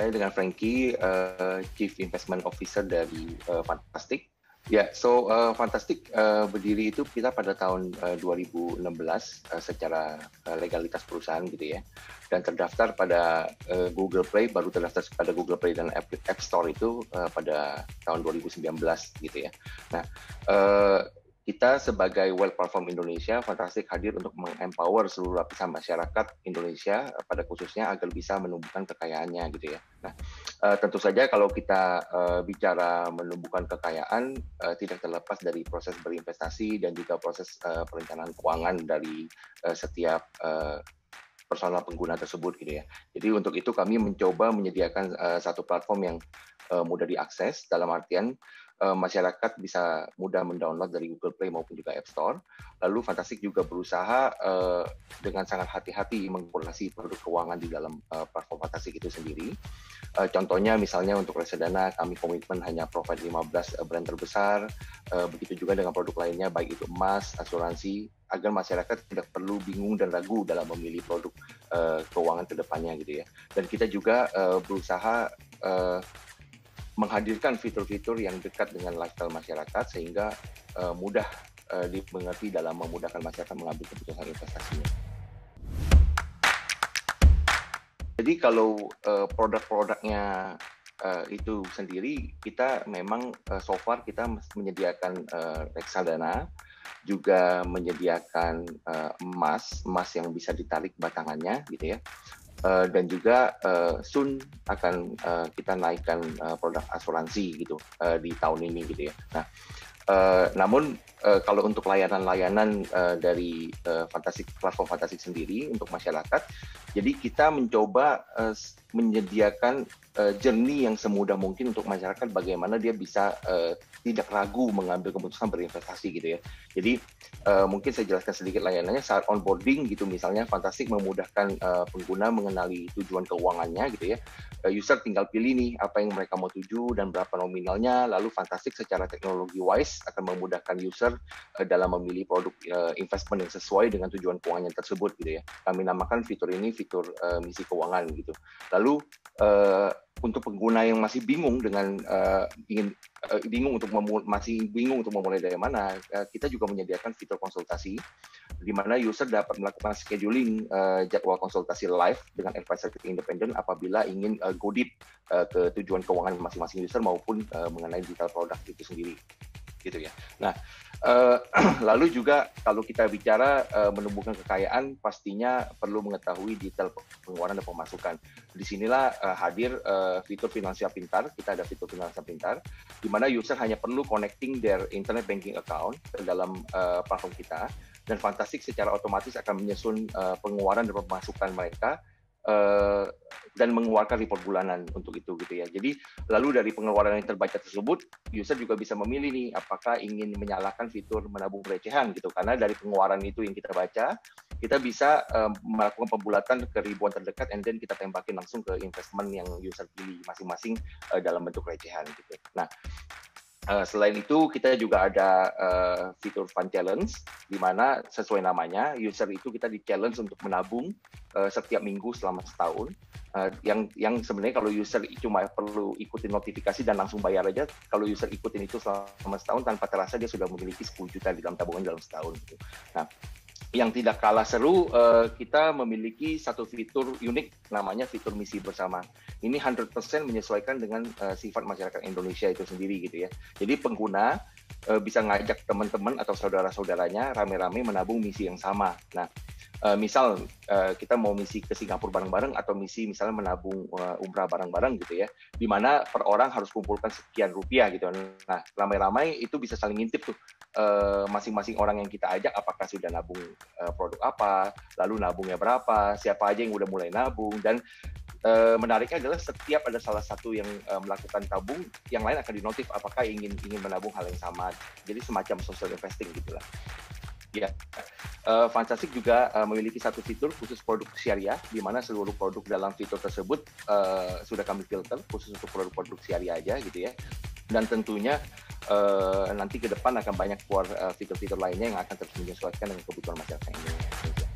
saya dengan Frankie, Chief Investment Officer dari Fantastic. Ya, Fantastic berdiri itu kita pada tahun 2016 secara legalitas perusahaan gitu ya, dan terdaftar pada Google Play, baru terdaftar pada Google Play dan App Store itu pada tahun 2019 gitu ya. Nah, kita sebagai Wealth Platform Indonesia, Fantastic hadir untuk mengempower seluruh lapisan masyarakat Indonesia pada khususnya agar bisa menumbuhkan kekayaannya gitu ya. Nah, tentu saja kalau kita bicara menumbuhkan kekayaan tidak terlepas dari proses berinvestasi dan juga proses perencanaan keuangan dari setiap personal pengguna tersebut gitu ya. Jadi untuk itu kami mencoba menyediakan satu platform yang mudah diakses, dalam artian masyarakat bisa mudah mendownload dari Google Play maupun juga App Store. Lalu Fantastic juga berusaha dengan sangat hati-hati mengkurasi produk keuangan di dalam platform Fantastic itu sendiri. Contohnya misalnya untuk reksadana kami komitmen hanya provide 15 brand terbesar, begitu juga dengan produk lainnya baik itu emas, asuransi, agar masyarakat tidak perlu bingung dan ragu dalam memilih produk keuangan ke depannya gitu ya. Dan kita juga berusaha menghadirkan fitur-fitur yang dekat dengan lifestyle masyarakat sehingga mudah dimengerti dalam memudahkan masyarakat mengambil keputusan investasinya. Jadi kalau produk-produknya itu sendiri, kita memang so far kita menyediakan reksadana, juga menyediakan emas yang bisa ditarik batangannya gitu ya. Dan juga soon akan kita naikkan produk asuransi gitu di tahun ini gitu ya. Nah, namun kalau untuk layanan-layanan dari platform Fantastic sendiri untuk masyarakat, jadi kita mencoba menyediakan journey yang semudah mungkin untuk masyarakat bagaimana dia bisa tidak ragu mengambil keputusan berinvestasi gitu ya. Jadi mungkin saya jelaskan sedikit layanannya saat onboarding gitu, misalnya Fantastic memudahkan pengguna mengenali tujuan keuangannya gitu ya. User tinggal pilih nih apa yang mereka mau tuju dan berapa nominalnya, lalu Fantastic secara teknologi wise akan memudahkan user dalam memilih produk investment yang sesuai dengan tujuan keuangannya tersebut gitu ya. Kami namakan fitur ini fitur misi keuangan gitu. Lalu untuk pengguna yang masih bingung dengan masih bingung untuk memulai dari mana, kita juga menyediakan fitur konsultasi di mana user dapat melakukan scheduling jadwal konsultasi live dengan advisor independen apabila ingin go deep ke tujuan keuangan masing-masing user maupun mengenai detail produk itu sendiri gitu ya. Nah, lalu juga kalau kita bicara menumbuhkan kekayaan, pastinya perlu mengetahui detail pengeluaran dan pemasukan. Disinilah hadir fitur finansial pintar. Kita ada fitur finansial pintar, di mana user hanya perlu connecting their internet banking account ke dalam platform kita, dan Fantastic secara otomatis akan menyusun pengeluaran dan pemasukan mereka dan mengeluarkan report bulanan untuk itu gitu ya. Jadi lalu dari pengeluaran yang terbaca tersebut, user juga bisa memilih nih apakah ingin menyalakan fitur menabung recehan gitu, karena dari pengeluaran itu yang kita baca, kita bisa melakukan pembulatan ke ribuan terdekat and then kita tembakin langsung ke investment yang user pilih masing-masing dalam bentuk recehan gitu. Nah, selain itu, kita juga ada fitur Fun Challenge, di mana sesuai namanya, user itu kita di-challenge untuk menabung setiap minggu selama setahun. Yang sebenarnya kalau user cuma perlu ikutin notifikasi dan langsung bayar aja, kalau user ikutin itu selama setahun, tanpa terasa dia sudah memiliki 10 juta di dalam tabungan dalam setahun. Gitu. Nah, yang tidak kalah seru, kita memiliki satu fitur unik namanya fitur misi bersama. Ini 100% menyesuaikan dengan sifat masyarakat Indonesia itu sendiri gitu ya. Jadi pengguna bisa ngajak teman-teman atau saudara-saudaranya rame-rame menabung misi yang sama. Nah, misal kita mau misi ke Singapura bareng-bareng atau misi misalnya menabung umrah bareng-bareng gitu ya, di mana per orang harus kumpulkan sekian rupiah gitu. Nah, ramai-ramai itu bisa saling ngintip tuh masing-masing orang yang kita ajak apakah sudah nabung produk apa, lalu nabungnya berapa, siapa aja yang udah mulai nabung, dan menariknya adalah setiap ada salah satu yang melakukan tabung, yang lain akan dinotif apakah ingin menabung hal yang sama. Jadi semacam social investing gitulah. Ya, Fantastic juga memiliki satu fitur khusus produk syariah, di mana seluruh produk dalam fitur tersebut sudah kami filter khusus untuk produk-produk syariah aja gitu ya. Dan tentunya nanti ke depan akan banyak keluar fitur-fitur lainnya yang akan terus menyesuaikan dengan kebutuhan masyarakat Indonesia.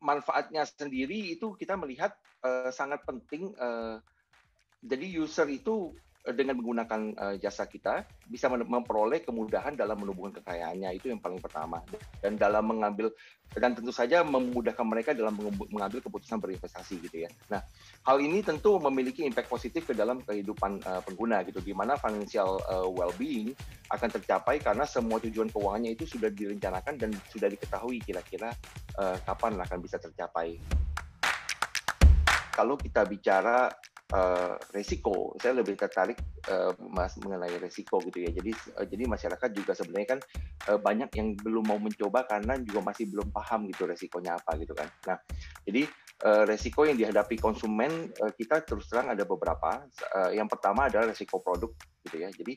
manfaatnya sendiri itu kita melihat sangat penting. Jadi user itu dengan menggunakan jasa kita bisa memperoleh kemudahan dalam menumbuhkan kekayaannya, itu yang paling pertama. Dan dalam mengambil, dan tentu saja memudahkan mereka dalam mengambil keputusan berinvestasi gitu ya. Nah, hal ini tentu memiliki impact positif ke dalam kehidupan pengguna gitu, di mana financial well-being akan tercapai karena semua tujuan keuangannya itu sudah direncanakan dan sudah diketahui kira-kira kapan akan bisa tercapai. Kalau kita bicara resiko, saya lebih tertarik Mas mengenai resiko gitu ya. Jadi masyarakat juga sebenarnya kan banyak yang belum mau mencoba karena juga masih belum paham gitu resikonya apa gitu kan. Nah, jadi resiko yang dihadapi konsumen kita terus terang ada beberapa. Yang pertama adalah resiko produk gitu ya. Jadi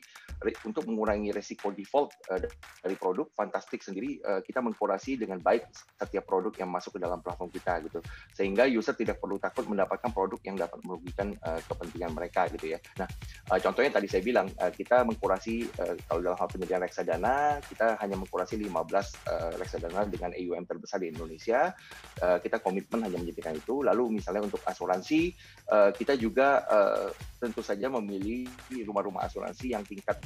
untuk mengurangi resiko default dari produk, Fantastic sendiri kita mengkurasi dengan baik setiap produk yang masuk ke dalam platform kita gitu, sehingga user tidak perlu takut mendapatkan produk yang dapat merugikan kepentingan mereka gitu ya. Nah, contohnya tadi saya bilang kita mengkurasi kalau dalam hal penyediaan reksadana kita hanya mengkurasi 15 reksadana dengan AUM terbesar di Indonesia. Kita komitmen hanya menyediakan itu. Lalu misalnya untuk asuransi kita juga tentu saja memilih rumah-rumah asuransi yang tingkat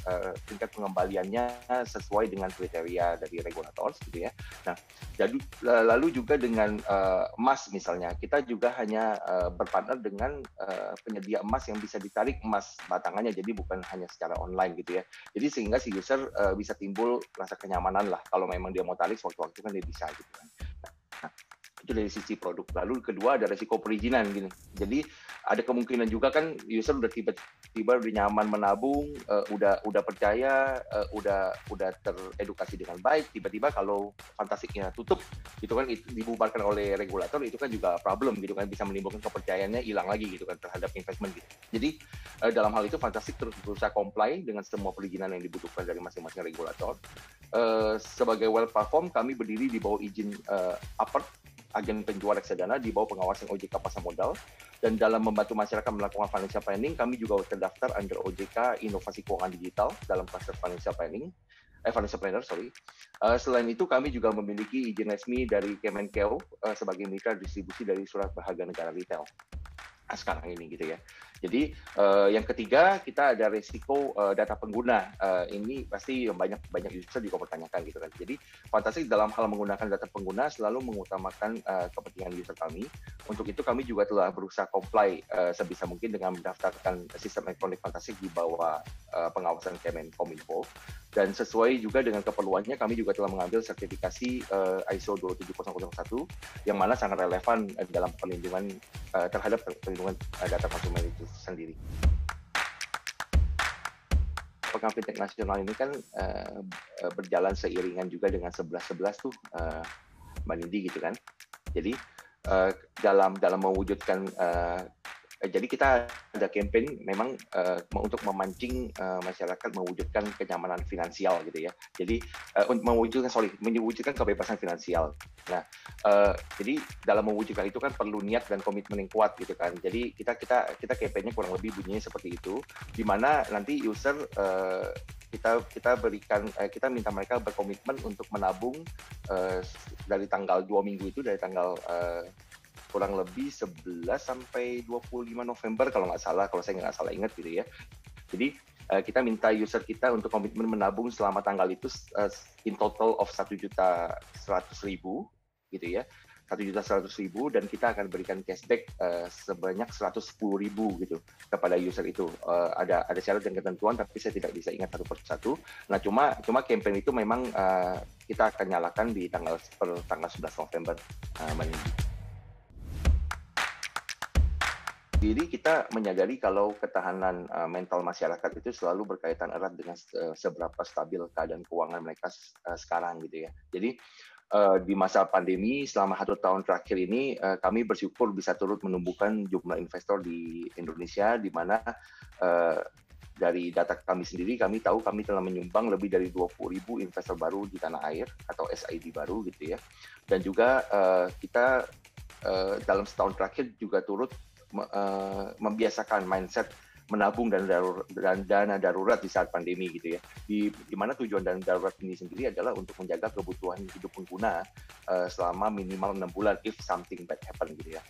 pengembaliannya sesuai dengan kriteria dari regulator gitu ya. Nah, jadi lalu juga dengan emas misalnya, kita juga hanya berpartner dengan penyedia emas yang bisa ditarik emas batangannya, jadi bukan hanya secara online gitu ya. Jadi sehingga si user bisa timbul rasa kenyamanan lah, kalau memang dia mau tarik sewaktu-waktu kan dia bisa gitu kan. Nah, itu dari sisi produk. Lalu kedua ada resiko perizinan gini. Jadi ada kemungkinan juga kan user udah tiba-tiba udah nyaman menabung, udah percaya, udah teredukasi dengan baik, tiba-tiba kalau Fantasticnya tutup, itu kan dibubarkan oleh regulator, itu kan juga problem gitu kan, bisa menimbulkan kepercayaannya hilang lagi gitu kan terhadap investment gitu. Jadi dalam hal itu Fantastic terus berusaha comply dengan semua perizinan yang dibutuhkan dari masing-masing regulator. Sebagai well platform, kami berdiri di bawah izin APERT, agen penjual reksadana di bawah pengawasan OJK Pasar Modal, dan dalam membantu masyarakat melakukan financial planning, kami juga terdaftar under OJK Inovasi Keuangan Digital dalam kluster financial planning, financial planner, sorry. Selain itu, kami juga memiliki izin resmi dari Kemenkeu sebagai mitra distribusi dari surat berharga negara retail sekarang ini gitu ya. Jadi yang ketiga kita ada resiko data pengguna. Ini pasti banyak user juga pertanyakan gitu kan. Jadi Fantastic dalam hal menggunakan data pengguna selalu mengutamakan kepentingan user kami. Untuk itu kami juga telah berusaha comply sebisa mungkin dengan mendaftarkan sistem elektronik Fantastic di bawah pengawasan Kemenkominfo. Dan sesuai juga dengan keperluannya, kami juga telah mengambil sertifikasi ISO 27001 yang mana sangat relevan dalam perlindungan terhadap perlindungan data konsumen itu sendiri. Pekan Fintech Nasional ini kan berjalan seiringan juga dengan 11-11 tuh Mbak Nindi gitu kan. Jadi dalam mewujudkan jadi kita ada campaign memang untuk memancing masyarakat mewujudkan kenyamanan finansial gitu ya. Jadi mewujudkan kebebasan finansial. Nah, jadi dalam mewujudkan itu kan perlu niat dan komitmen yang kuat gitu kan. Jadi kita campaignnya kurang lebih bunyinya seperti itu, di mana nanti user kita minta mereka berkomitmen untuk menabung dari tanggal 2 minggu itu, dari tanggal kurang lebih 11 sampai 25 November kalau saya nggak salah ingat gitu ya. Jadi kita minta user kita untuk komitmen menabung selama tanggal itu in total of 1.100.000 gitu ya. 1.100.000 dan kita akan berikan cashback sebanyak 110.000 gitu kepada user itu. Ada syarat dan ketentuan tapi saya tidak bisa ingat satu persatu. Nah cuma campaign itu memang kita akan nyalakan di tanggal 11 November. Jadi kita menyadari kalau ketahanan mental masyarakat itu selalu berkaitan erat dengan seberapa stabil keadaan keuangan mereka sekarang gitu ya. Jadi di masa pandemi selama 1 tahun terakhir ini kami bersyukur bisa turut menumbuhkan jumlah investor di Indonesia, di mana dari data kami sendiri kami tahu kami telah menyumbang lebih dari 20.000 investor baru di tanah air atau SID baru gitu ya. Dan juga kita dalam setahun terakhir juga turut membiasakan mindset menabung dana darurat di saat pandemi gitu ya. Di mana tujuan dana darurat ini sendiri adalah untuk menjaga kebutuhan hidup pengguna selama minimal 6 bulan if something bad happen gitu ya.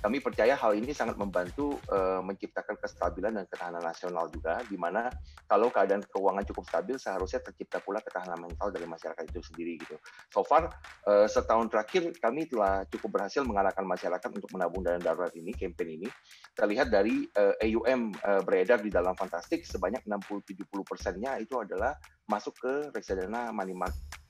Kami percaya hal ini sangat membantu menciptakan kestabilan dan ketahanan nasional juga, di mana kalau keadaan keuangan cukup stabil, seharusnya tercipta pula ketahanan mental dari masyarakat itu sendiri gitu. So far, setahun terakhir kami telah cukup berhasil mengarahkan masyarakat untuk menabung dana darurat ini, campaign ini. Terlihat dari AUM beredar di dalam Fantastic sebanyak 60-70%-nya itu adalah masuk ke reksadana money market